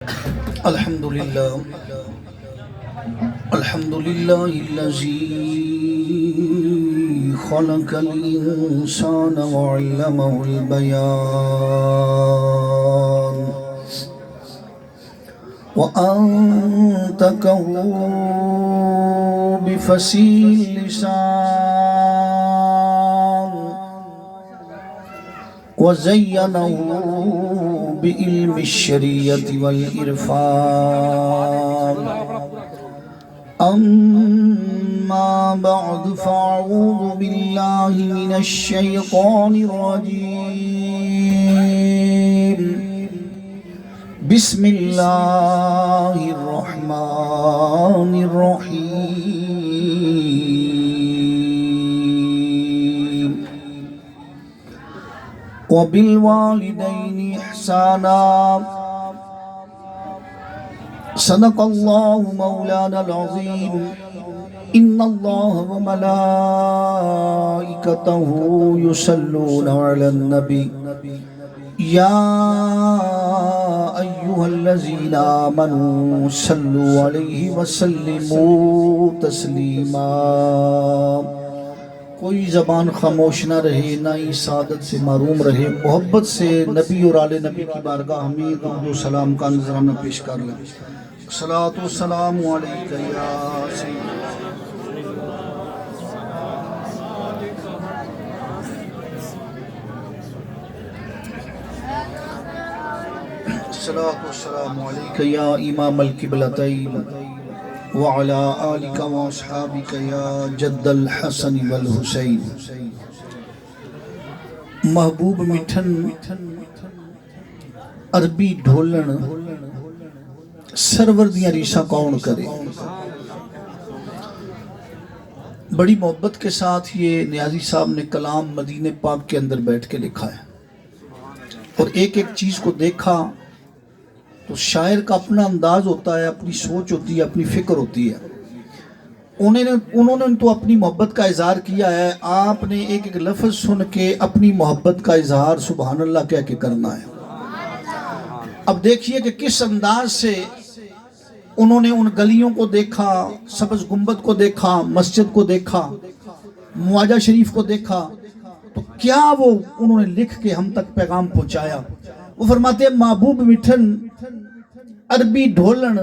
الحمد لله الحمد لله الذي خلق الإنسان وعلمه البيان وأنطقه بفصيح اللسان وزينه بعلم الشريعة والعرفان أما بعد فأعوذ بالله من الشيطان الرجيم بسم الله الرحمن الرحيم وبالوالدين إحسانا صدق الله مولانا العظيم إن الله وملائكته يصلون على النبي يا أيها الذين آمنوا صلوا عليه وسلموا تسليما کوئی زبان خاموش نہ رہے، نہ ہی سعادت سے محروم رہے۔ محبت سے نبی اور آل نبی کی بارگاہ ہمیں درود و سلام کا نذرانہ پیش کر لیں۔ صلاۃ و سلام علیکہ یا سیدنا صلاۃ و سلام علیکہ یا امام القبلتین وعلى آلك واصحابك يا جد الحسن والحسین۔ محبوب مٹھن عربی ڈھولن سرور دیاں ریشاں کون کرے۔ بڑی محبت کے ساتھ یہ نیازی صاحب نے کلام مدینہ پاک کے اندر بیٹھ کے لکھا ہے، اور ایک ایک چیز کو دیکھا تو شاعر کا اپنا انداز ہوتا ہے، اپنی سوچ ہوتی ہے، اپنی فکر ہوتی ہے۔ انہوں نے تو اپنی محبت کا اظہار کیا ہے، آپ نے ایک ایک لفظ سن کے اپنی محبت کا اظہار سبحان اللہ کہہ کے کرنا ہے۔ اب دیکھیے کہ کس انداز سے انہوں نے ان گلیوں کو دیکھا، سبز گنبد کو دیکھا، مسجد کو دیکھا، مواجہ شریف کو دیکھا، تو کیا وہ انہوں نے لکھ کے ہم تک پیغام پہنچایا۔ وہ فرماتے ہیں محبوب مٹھن عربی ڈھولن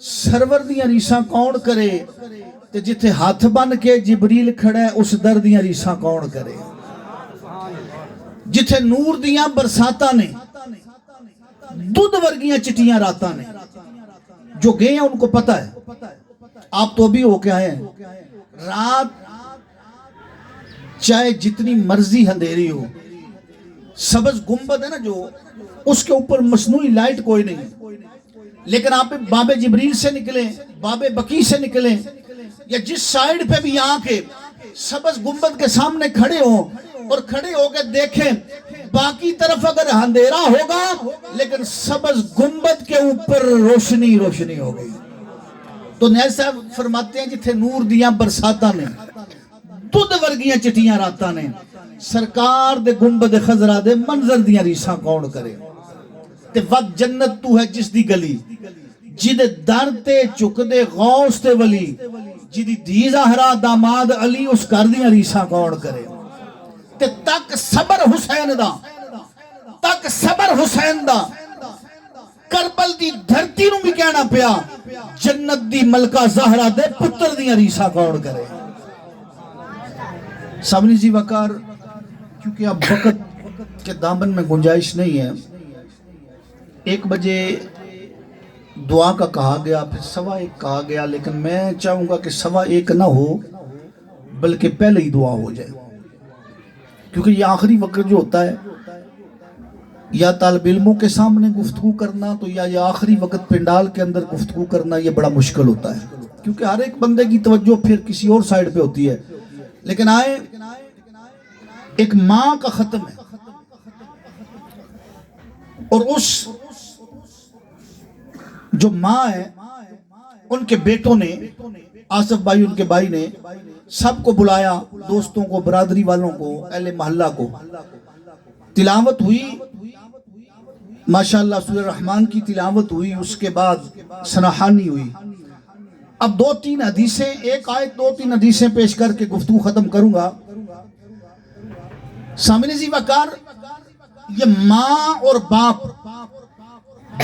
سرور دیاں ریساں کون کرے، تے جتھے ہاتھ بن کے جبریل کھڑا ہے اس در دیاں ریساں کون کرے۔ جتھے نور دیاں برساتاں نے، دودھ ورگیاں چٹیاں راتاں نے، جو گئے ہیں ان کو پتہ ہے۔ آپ تو ابھی ہو کے آئے ہیں، رات چاہے جتنی مرضی اندھیری ہو، سبز گنبد ہے نا جو، اس کے اوپر مصنوعی لائٹ کوئی نہیں ہے، لیکن آپ باب جبریل سے نکلیں، باب بقی سے نکلیں، یا جس سائیڈ پہ بھی آ کے سبز گنبد کے سامنے کھڑے ہوں اور کھڑے ہو کے دیکھیں، باقی طرف اگر اندھیرا ہوگا لیکن سبز گنبد کے اوپر روشنی روشنی ہوگی۔ تو نیاز صاحب فرماتے ہیں جتھے نور دیاں برساتاں نے، دودھ ورگیاں چٹیاں راتاں نے، سرکار دے گنبد خضرا دے منظر دیاں ریساں کون کرے۔ تے وقت جنت تو ہے جس دی گلی، جدے در تے چک دے غوث تے ولی، جدی دھی زہرا داماد علی اس کر دیاں ریساں کون کرے۔ تے تک صبر حسین دا، تک صبر حسین دا، کربل دی دھرتی نو بھی کہنا پیا، جنت دی ملکہ زہرا دے پتر دیاں ریساں کون کرے۔ سامنی جی وقار، کیونکہ اب وقت کے دامن میں گنجائش نہیں ہے، 1 بجے دعا کا کہا گیا، پھر 1:15 کہا گیا، لیکن میں چاہوں گا کہ 1:15 نہ ہو بلکہ پہلے ہی دعا ہو جائے، کیونکہ یہ آخری وقت جو ہوتا ہے، یا طالب علموں کے سامنے گفتگو کرنا تو یا یہ آخری وقت پنڈال کے اندر گفتگو کرنا یہ بڑا مشکل ہوتا ہے، کیونکہ ہر ایک بندے کی توجہ پھر کسی اور سائیڈ پہ ہوتی ہے۔ لیکن آئے ایک ماں کا ختم ہے، اور اس جو ماں ہے ان کے بیٹوں نے، آصف بھائی ان کے بھائی نے سب کو بلایا، دوستوں کو، برادری والوں کو، اہل محلہ کو، تلاوت ہوئی ماشاءاللہ سورہ رحمان کی تلاوت ہوئی، اس کے بعد سناحانی ہوئی. اب 2-3 حدیثیں، ایک آیت 2-3 حدیثیں پیش کر کے گفتگو ختم کروں گا. سامعین عزیز وقار، یہ ماں اور باپ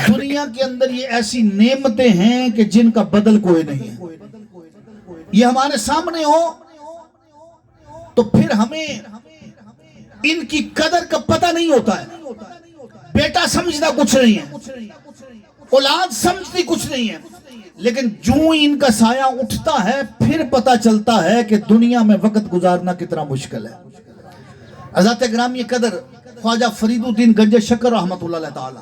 دنیا کے اندر یہ ایسی نعمتیں ہیں کہ جن کا بدل کوئی نہیں ہے. یہ ہمارے سامنے ہو تو پھر ہمیں ان کی قدر کا پتہ نہیں ہوتا ہے. بیٹا سمجھتا کچھ نہیں ہے، اولاد سمجھتی کچھ نہیں ہے، لیکن جو ان کا سایہ اٹھتا ہے پھر پتہ چلتا ہے کہ دنیا میں وقت گزارنا کتنا مشکل ہے. حضرت گرامی قدر خواجہ فرید الدین گنج شکر رحمت اللہ علیہ تعالی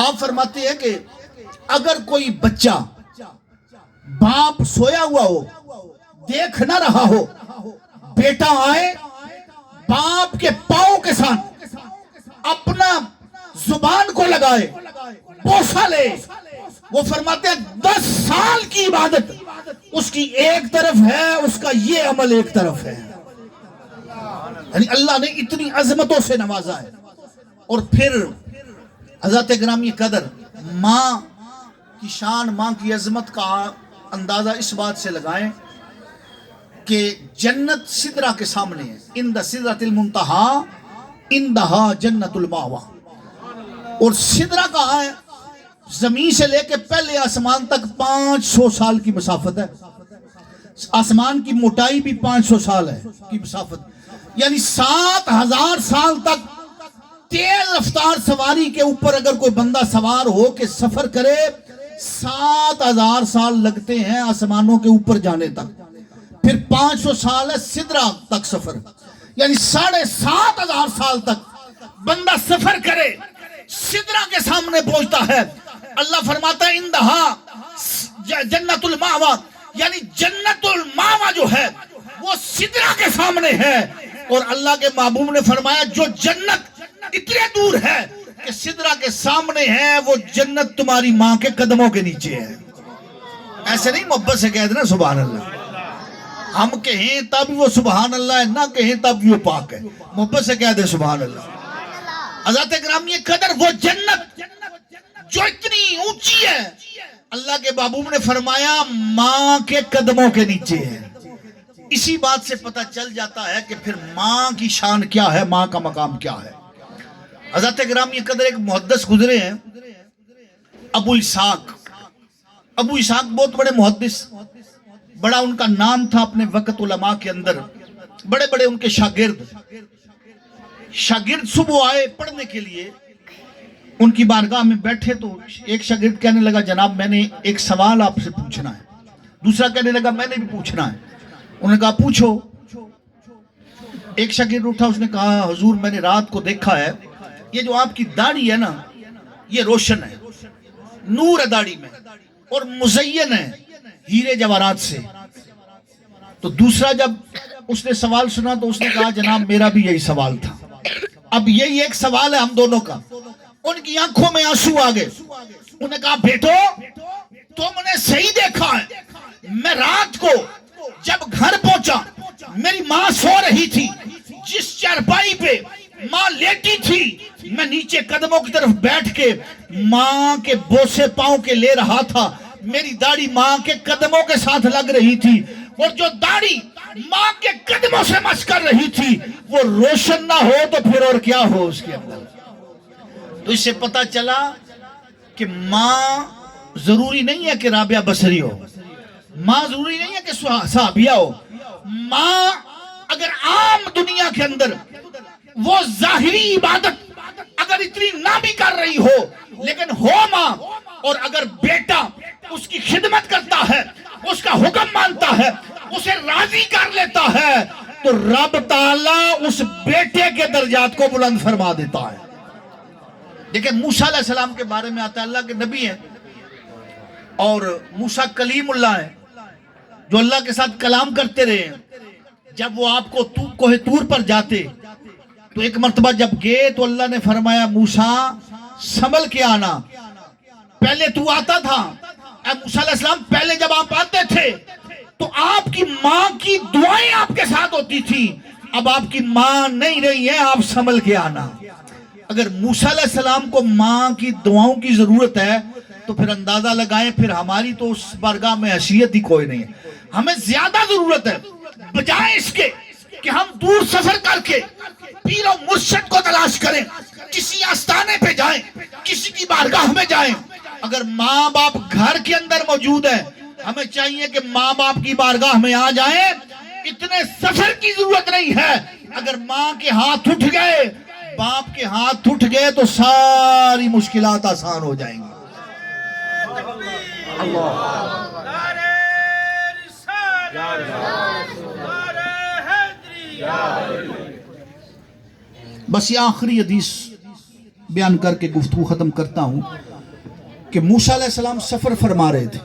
آپ فرماتے ہیں کہ اگر کوئی بچہ باپ سویا ہوا ہو، دیکھ نہ رہا ہو، بیٹا آئے باپ کے پاؤں کے ساتھ اپنا زبان کو لگائے، بوسہ لے، وہ فرماتے ہیں 10 سال کی عبادت اس کی ایک طرف ہے، اس کا یہ عمل ایک طرف ہے. یعنی اللہ نے اتنی عظمتوں سے نوازا ہے. اور پھر حضرت گرامی قدر ماں کی شان، ماں کی عظمت کا اندازہ اس بات سے لگائیں کہ جنت سدرہ کے سامنے ہے. عند سدرۃ المنتہی عندہا جنت الماویٰ. اور سدرہ کہاں ہے؟ زمین سے لے کے پہلے آسمان تک 500 سال کی مسافت ہے. آسمان کی موٹائی بھی 500 سال ہے کی مسافت، یعنی 7000 سال تک تیز رفتار سواری کے اوپر اگر کوئی بندہ سوار ہو کے سفر کرے 7000 سال لگتے ہیں آسمانوں کے اوپر جانے تک. پھر 500 سال ہے سدرہ تک سفر، یعنی 7500 سال تک بندہ سفر کرے سدرہ کے سامنے پہنچتا ہے. اللہ فرماتا ہے اندہا جنت الماویٰ، یعنی جنت الماویٰ جو ہے وہ سدرہ کے سامنے ہے. اور اللہ کے محبوب نے فرمایا جو جنت اتنے دور ہے کہ سدرہ کے سامنے ہے، وہ جنت تمہاری ماں کے قدموں کے نیچے ہے. ایسے نہیں محبت سے کہہ دینا سبحان اللہ. ہم کہیں تب وہ سبحان اللہ ہے، نہ کہیں تب وہ پاک ہے. محبت سے کہہ دے سبحان اللہ. حضرت گرامی قدر وہ جنت جو اتنی اونچی ہے، اللہ کے محبوب نے فرمایا ماں کے قدموں کے نیچے ہے. اسی بات سے پتہ چل جاتا ہے کہ پھر ماں کی شان کیا ہے، ماں کا مقام کیا ہے. حضرت گرامی قدر ایک محدث گزرے ہیں، ابو اسحاق بہت بڑے محدث، بڑا ان کا نام تھا اپنے وقت علماء کے اندر. بڑے بڑے ان کے شاگرد صبح آئے پڑھنے کے لیے، ان کی بارگاہ میں بیٹھے تو ایک شاگرد کہنے لگا جناب میں نے ایک سوال آپ سے پوچھنا ہے. دوسرا کہنے لگا میں نے بھی پوچھنا ہے. انہوں نے کہا پوچھو. ایک شاگرد اٹھا، اس نے کہا حضور میں نے رات کو دیکھا ہے یہ جو آپ کی داڑھی ہے نا یہ روشن ہے، نور ہے داڑھی میں، اور مزین ہے ہیرے جواہرات سے. تو دوسرا جب اس نے سوال سنا تو اس نے کہا جناب میرا بھی یہی سوال تھا. اب یہی ایک سوال ہے ہم دونوں کا. ان کی آنکھوں میں آنسو آ گئے. انہوں نے کہا بیٹو تم نے صحیح دیکھا ہے. میں رات کو جب گھر پہنچا میری ماں سو رہی تھی، جس چارپائی پہ ماں لیٹی تھی میں نیچے قدموں کی طرف بیٹھ کے ماں کے بوسے پاؤں کے لے رہا تھا. میری داڑھی ماں کے قدموں کے ساتھ لگ رہی تھی، اور جو داڑھی ماں کے قدموں سے مس کر رہی تھی وہ روشن نہ ہو تو پھر اور کیا ہو اس کے اندر. تو اس سے پتہ چلا کہ ماں ضروری نہیں ہے کہ رابعہ بصری ہو، ماں ضروری نہیں ہے کہ صحابیہ ہو. ماں اگر عام دنیا کے اندر وہ ظاہری عبادت اگر اتنی نہ بھی کر رہی ہو لیکن ہو ماں، اور اگر بیٹا اس کی خدمت کرتا ہے، اس کا حکم مانتا ہے، اسے راضی کر لیتا ہے، تو رب تعالیٰ اس بیٹے کے درجات کو بلند فرما دیتا ہے. لیکن موسیٰ علیہ السلام کے بارے میں آتا ہے اللہ کے نبی ہیں، اور موسیٰ کلیم اللہ ہے جو اللہ کے ساتھ کلام کرتے رہے ہیں. جب وہ آپ کو کوہ طور پر جاتے تو ایک مرتبہ جب گئے تو اللہ نے فرمایا موسیٰ سنبھل کے آنا. پہلے تو آتا تھا اے موسیٰ علیہ السلام، پہلے جب آپ آتے تھے تو آپ کی ماں کی دعائیں آپ کے ساتھ ہوتی تھی. اب آپ کی ماں نہیں رہی ہے، آپ سنبھل کے آنا. اگر موسیٰ علیہ السلام کو ماں کی دعاؤں کی ضرورت ہے تو پھر اندازہ لگائیں پھر ہماری تو اس بارگاہ میں حیثیت ہی کوئی نہیں ہے. ہمیں زیادہ ضرورت ہے بجائے اس کے کہ ہم دور سفر کر کے پیر و مرشد کو تلاش کریں، کسی آستانے پہ جائیں، کسی کی بارگاہ میں جائیں. اگر ماں باپ گھر کے اندر موجود ہیں ہمیں چاہیے کہ ماں باپ کی بارگاہ میں آ جائیں. اتنے سفر کی ضرورت نہیں ہے. اگر ماں کے ہاتھ اٹھ گئے، باپ کے ہاتھ اٹھ گئے تو ساری مشکلات آسان ہو جائیں گی. بس یہ آخری حدیث بیان کر کے گفتگو ختم کرتا ہوں کہ موسیٰ علیہ السلام سفر فرما رہے تھے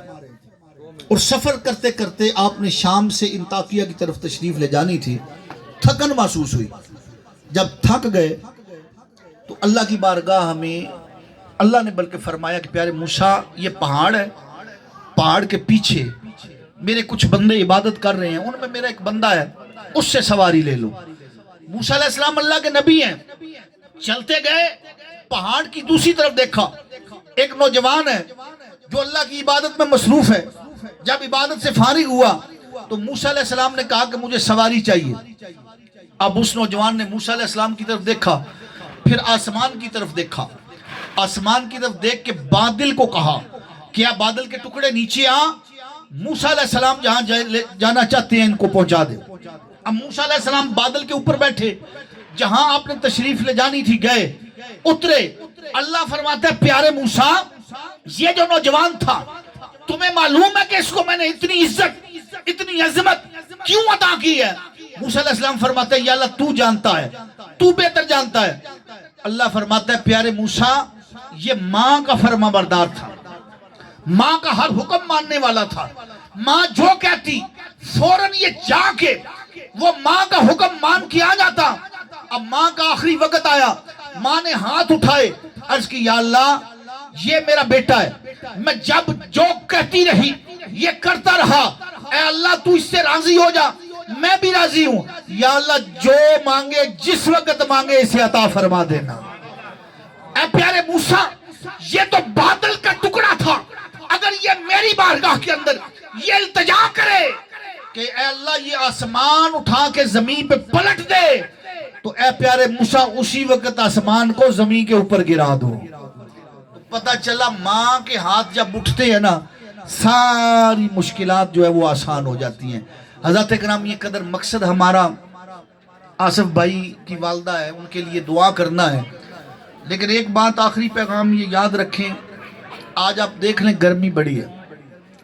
اور سفر کرتے کرتے آپ نے شام سے انطاکیہ کی طرف تشریف لے جانی تھی. تھکن محسوس ہوئی. جب تھک گئے تو اللہ کی بارگاہ ہمیں اللہ نے بلکہ فرمایا کہ پیارے موسیٰ یہ پہاڑ ہے، پہاڑ کے پیچھے میرے کچھ بندے عبادت کر رہے ہیں، ان میں میرا ایک بندہ ہے، اس سے سواری لے لو. موسیٰ علیہ السلام اللہ کے نبی ہیں. چلتے گئے، پہاڑ کی دوسری طرف دیکھا، ایک نوجوان ہے جو اللہ کی عبادت میں مصروف ہے. جب عبادت سے فارغ ہوا تو موسیٰ علیہ السلام نے کہا کہ مجھے سواری چاہیے. اب اس نوجوان نے موسیٰ علیہ السلام کی طرف دیکھا، پھر آسمان کی طرف دیکھا. آسمان کی طرف دیکھ کے بادل کو کہا کیا بادل کے ٹکڑے نیچے آ، موسیٰ علیہ السلام جہاں جانا چاہتے ہیں ان کو پہنچا دے. اب موسیٰ علیہ السلام بادل کے اوپر بیٹھے، جہاں آپ نے تشریف لے جانی تھی گئے، اترے. اللہ فرماتا ہے پیارے موسیٰ یہ جو نوجوان تھا تمہیں معلوم ہے کہ اس کو میں نے اتنی عزت اتنی عظمت کیوں عطا کی ہے؟ موسیٰ علیہ السلام فرماتا ہے یا اللہ تو جانتا ہے، تو بہتر جانتا ہے. اللہ فرماتا ہے پیارے موسیٰ یہ ماں کا فرما بردار تھا، ماں کا ہر حکم ماننے والا تھا. ماں جو کہتی فوراً یہ جا کے وہ ماں کا حکم مان کے آ جاتا. اب ماں کا آخری وقت آیا، ماں نے ہاتھ اٹھائے، عرض کی یا اللہ یہ میرا بیٹا ہے، میں جب جو کہتی رہی یہ کرتا رہا، اے اللہ تو اس سے راضی ہو جا، میں بھی راضی ہوں. یا اللہ جو مانگے جس وقت مانگے اسے عطا فرما دینا. اے پیارے موسیٰ یہ تو بادل کا ٹکڑا تھا، اگر یہ میری بارگاہ کے اندر یہ التجا کرے کہ اے اللہ یہ آسمان اٹھا کے زمین پہ پلٹ دے تو اے پیارے موسیٰ اسی وقت آسمان کو زمین کے اوپر گرا دو. پتہ چلا ماں کے ہاتھ جب اٹھتے ہیں نا ساری مشکلات جو ہے وہ آسان ہو جاتی ہیں. حضرت کرام یہ قدر مقصد ہمارا آصف بھائی کی والدہ ہے، ان کے لیے دعا کرنا ہے. لیکن ایک بات آخری پیغام یہ یاد رکھیں، آج آپ دیکھ لیں گرمی بڑی ہے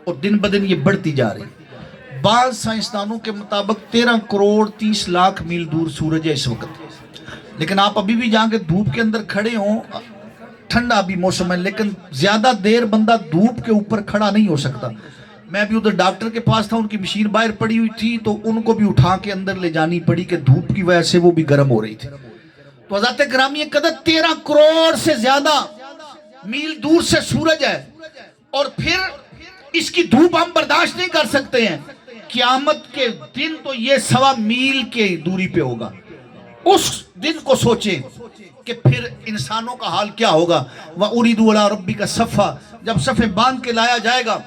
اور دن بدن یہ بڑھتی جا رہی. بعض سائنسدانوں کے مطابق 13 کروڑ 30 لاکھ میل دور سورج ہے اس وقت. لیکن آپ ابھی بھی جہاں کے دھوپ کے اندر کھڑے ہوں، ٹھنڈا بھی موسم ہے لیکن زیادہ دیر بندہ دھوپ کے اوپر کھڑا نہیں ہو سکتا. میں بھی ادھر ڈاکٹر کے پاس تھا، ان کی مشین باہر پڑی ہوئی تھی تو ان کو بھی اٹھا کے اندر لے جانی پڑی کہ دھوپ کی وجہ سے وہ بھی گرم ہو رہی تھی. تو حضرت گرامی قدر 13 کروڑ سے زیادہ میل دور سے سورج ہے اور پھر اس کی دھوپ ہم برداشت نہیں کر سکتے ہیں. قیامت کے دن تو یہ 1.25 میل کے دوری پہ ہوگا. اس دن کو سوچیں کہ پھر انسانوں کا حال کیا ہوگا. وَأُرِدُوا عَلَىٰ رَبِّكَ صَفًّا، جب صفیں باندھ کے لایا جائے گا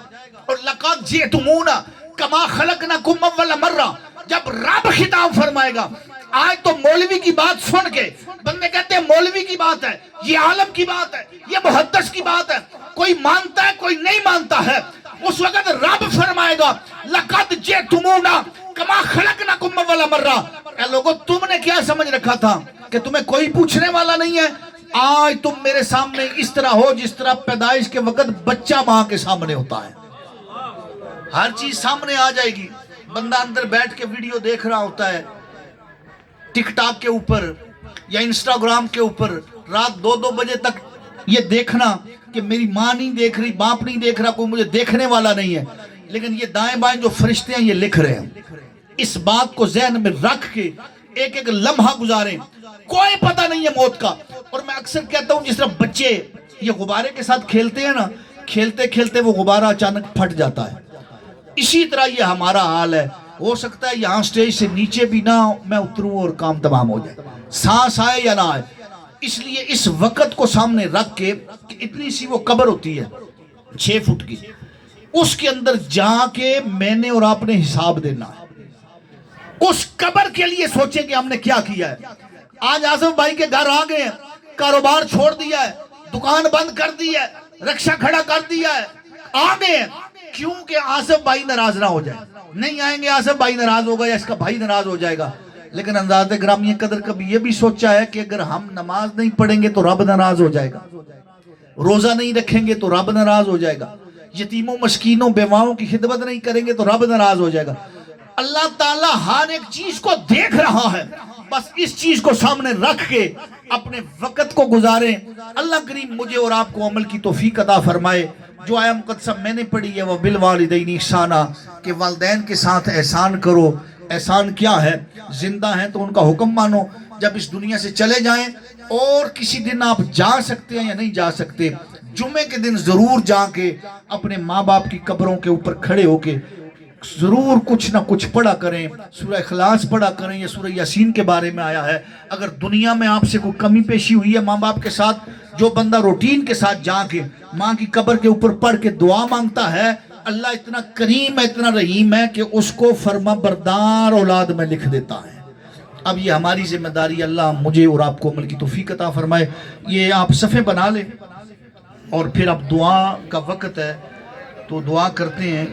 اور لَقَدْ جِئْتُمُونَا كَمَا خَلَقْنَاكُمْ أَوَّلَ مَرَّةٍ، جب رب خطاب فرمائے گا. آج تو مولوی کی بات سن کے بندے کہتے ہیں مولوی کی بات ہے، یہ عالم کی بات ہے، یہ محدث کی بات ہے، کوئی مانتا ہے کوئی نہیں مانتا ہے. اس وقت رب فرمائے گا لَقَدْ جِئْتُمُونَا كَمَا خَلَقْنَاكُمْ أَوَّلَ مَرَّةٍ. اے لوگو تم نے کیا سمجھ رکھا تھا کہ تمہیں کوئی پوچھنے والا نہیں ہے؟ آج تم میرے سامنے اس طرح ہو جس طرح پیدائش کے وقت بچہ ماں کے سامنے ہوتا ہے. ہر چیز سامنے آ جائے گی. بندہ اندر بیٹھ کے ویڈیو دیکھ رہا ہوتا ہے ٹک ٹاک کے اوپر یا انسٹاگرام کے اوپر، رات 2 بجے تک یہ دیکھنا کہ میری ماں نہیں دیکھ رہی، باپ نہیں دیکھ رہا، کوئی مجھے دیکھنے والا نہیں ہے. لیکن یہ دائیں بائیں جو فرشتے ہیں یہ لکھ رہے ہیں. اس بات کو ذہن میں رکھ کے ایک ایک لمحہ گزاریں. کوئی پتہ نہیں ہے موت کا. اور میں اکثر کہتا ہوں جس طرح بچے یہ غبارے کے ساتھ کھیلتے ہیں نا، کھیلتے کھیلتے وہ غبارہ اچانک پھٹ جاتا ہے، اسی طرح یہ ہمارا حال ہے. ہو سکتا ہے یہاں سٹیج سے نیچے بھی نہ میں اتروں اور کام تمام ہو جائے، سانس آئے یا نہ آئے. اس لیے اس وقت کو سامنے رکھ کے کہ اتنی سی وہ قبر ہوتی ہے 6 فٹ کی، اس کے اندر جا کے میں نے اور آپ نے حساب دینا ہے۔ اس قبر کے لیے سوچیں کہ ہم نے کیا کیا ہے۔ آج آصف بھائی کے گھر آ گئے ہیں، کاروبار چھوڑ دیا ہے، دکان بند کر دی ہے، رکشہ کھڑا کر دیا ہے، آ گئے ہیں کیوں کہ آصف بھائی ناراض نہ ہو جائے۔ نہیں آئیں گے آصف بھائی ناراض ہوگا یا اس کا بھائی ناراض ہو جائے گا۔ لیکن انداز گرامی قدر کبھی یہ بھی سوچا ہے کہ اگر ہم نماز نہیں پڑھیں گے تو رب ناراض ہو جائے گا، روزہ نہیں رکھیں گے تو رب ناراض ہو جائے گا، یتیموں مسکینوں بیواؤں کی خدمت نہیں کریں گے تو رب ناراض ہو جائے گا۔ اللہ تعالیٰ ہر ایک چیز کو دیکھ رہا ہے، بس اس چیز کو سامنے رکھ کے اپنے وقت کو گزاریں۔ اللہ کریم مجھے اور آپ کو عمل کی توفیق عطا فرمائے۔ جو آیہ مقدسہ میں نے پڑھی ہے وَبِالْوَالِدَيْنِ احسانا، کہ والدین کے ساتھ احسان کرو۔ احسان کیا ہے؟ زندہ ہیں تو ان کا حکم مانو، جب اس دنیا سے چلے جائیں اور کسی دن آپ جا سکتے ہیں یا نہیں جا سکتے، جمعے کے دن ضرور جا کے اپنے ماں باپ کی قبروں کے اوپر کھڑے ہو کے ضرور کچھ نہ کچھ پڑھا کریں، سورہ اخلاص پڑھا کریں یا سورہ یاسین کے بارے میں آیا ہے۔ اگر دنیا میں آپ سے کوئی کمی پیشی ہوئی ہے ماں باپ کے ساتھ، جو بندہ روٹین کے ساتھ جا کے ماں کی قبر کے اوپر پڑھ کے دعا مانگتا ہے، اللہ اتنا کریم ہے، اتنا رحیم ہے کہ اس کو فرما بردار اولاد میں لکھ دیتا ہے۔ اب یہ ہماری ذمہ داری، اللہ مجھے اور آپ کو عمل کی توفیق عطا فرمائے۔ یہ آپ صفحے بنا لیں اور پھر اب دعا کا وقت ہے تو دعا کرتے ہیں۔